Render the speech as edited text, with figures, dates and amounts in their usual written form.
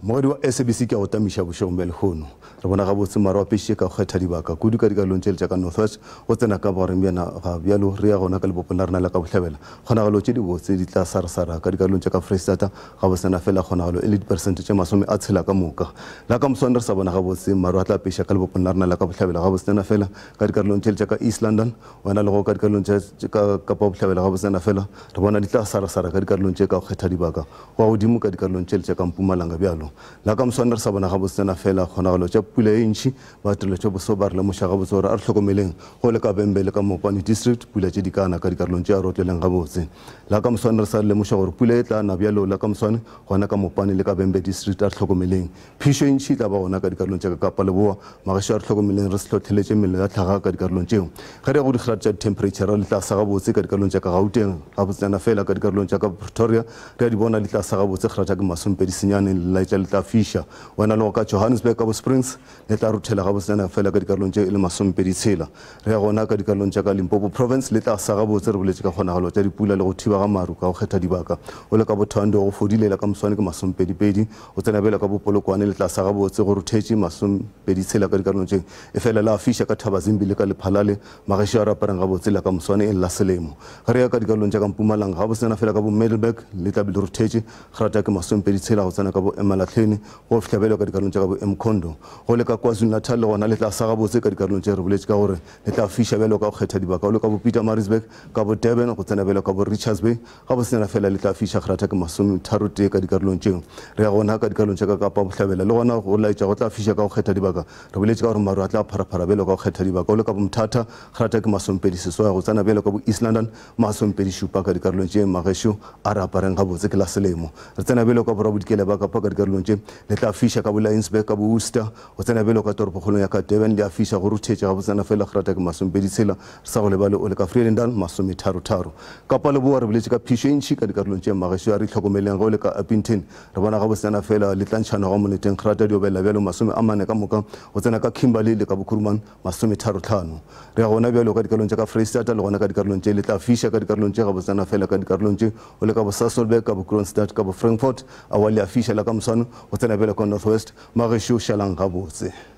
Mogadi wa SABC ke go tamisha bošombele gono re bona ga botse mara wa peshe ka go kgetha dibaka kudu ka dikalong tše tša ka Northwest go tsena ka gore mena ga bjalo re ya gona ka lebopong la rena la ka bohlabela kgonagalo tše di botse di tla sarsara ka dikalong tša ka Freistata ga bosena fela kgonagalo e le dipersente tše masome a tshela ka moka la ka moswane re sa bona ga botse mara wa tla pesha ka lebopong la rena la ka bohlabela ga bosena fela ka dikalong tše tša ka East London wena le go ka dikalong tše ka pa bohlabela ga bosena fela re bona di tla sarsara ka dikalong tše ka go kgetha dibaka go godimo ka dikalong tše tša ka Mpumalanga bjalo la ka moswane re sa bona ga botsena fela kgonagalo tša pula e ntši ba tirelo tša boso ba re lemoša ga botse gore a re tlhokomeleng go le ka Bembele ka Mopani district pula tše di kana ka dikarolong tše a rotleleng ga botse la ka moswane re sa lemoša gore pula e tla na bjalo la ka moswane gona ka Mopani le ka Bembele district a re tlhokomeleng phišo e ntši tla ba gona ka dikarolong tša ka Kapa Leboa magešo a re tlhokomeleng re se tlhotlheletše mmele ya tlhaga ka dikarolong tšeo ge re ya go digrad tša temperature le tla sa ga botse ka dikarolong tša ka Gauteng ga botsena fela ka dikarolong tša ka Pretoria re a di bona le tla sa ga botse kgrata ke masompedi senyane le laetša le tla fiša wena le go ka Johannesburg ka bo Springs le tla ruthela ga botsena fela ka dikarolong tše e le masompedi tshela re ya gona ka dikarolong tša ka Limpopo province le tla sa ga botse re boletše ka kgonagalo tša dipula le go thiba ga maru ka go kgetha dibaka o le ka bothando go fodilela ka moswane ke masompedipedi o tsena bela ka bopolokwane le tla sa ga botse go ruthetše masompedi tshela ka dikarolong tše e fela la fiša ka Thabazimbi le ka Lephalale magešo a rapareng ga botse le ka moswane e la selemo ge re ya ka dikarolong tša ka Mpumalanga ga botsena fela ka bo Middelburg le tla be le ruthetše kgrata ke masompedi tshela go tsena ka bo Emalahleni go fihlabelwa ka dikarolong tša ka bo Mkhondo go le ka KwaZulu-Natal le gona le tla sa ga botse ka dikarolong tše re boletše ka gore le tla fiša bjalo ka go kgetha dibaka o le ka bo Pietermaritzburg ka bo Durban go tsena bjalo ka bo Richards Bay ga botsena fela le tla fiša kgrata ke masometharo-tee ka dikarolong tšeo re ya gona ka dikarolong tša ka Kapa Bohlabela le gona go laetša go tla fiša ka go kgetha dibaka re boletše ka gore maru a tla pharaphara bjalo ka go kgetha dibaka o le ka bo Mthatha kgrata ke masompedi seswai go tsena bjalo ka bo East London masompedi šupa ka dikarolong tše magešo a re apareng ga botse ke la selemo re tsena bjalo ka borabodikele ba kapa ka dikarolong tše le tla fiša ka bo Lionsburg ka bo Worcester go tsena bjalo ka toropokgolong ya ka Durban le a fiša go ruthetše ga botsena fela kgrata ke masompedi tshela re sa go lebale o le ka Vredendal masometharo-tharo Kapa Leboa re boletše ka phišo e ntši ka dikarolong tše magešo a re itlhokomeleng ge o le ka Upington re bona ga botsena fela le tlantšhano ga moneteng kgrata di obela bjalo masome a mane ka moka go tsena ka Kimberley le ka bokuruman masometharo-tlhano re ya gona bjalo ka dikarolong tša ka Freistata le gona ka dikarolong tše le tla fiša ka dikarolong tše ga botsena fela ka dikarolong tše o le ka bo Sasolburg ka bo Kroonstad ka bo Frankfurt a wa le a fiša la ka moswane go tsena bjalo ka Northwest magešo šalang ga botse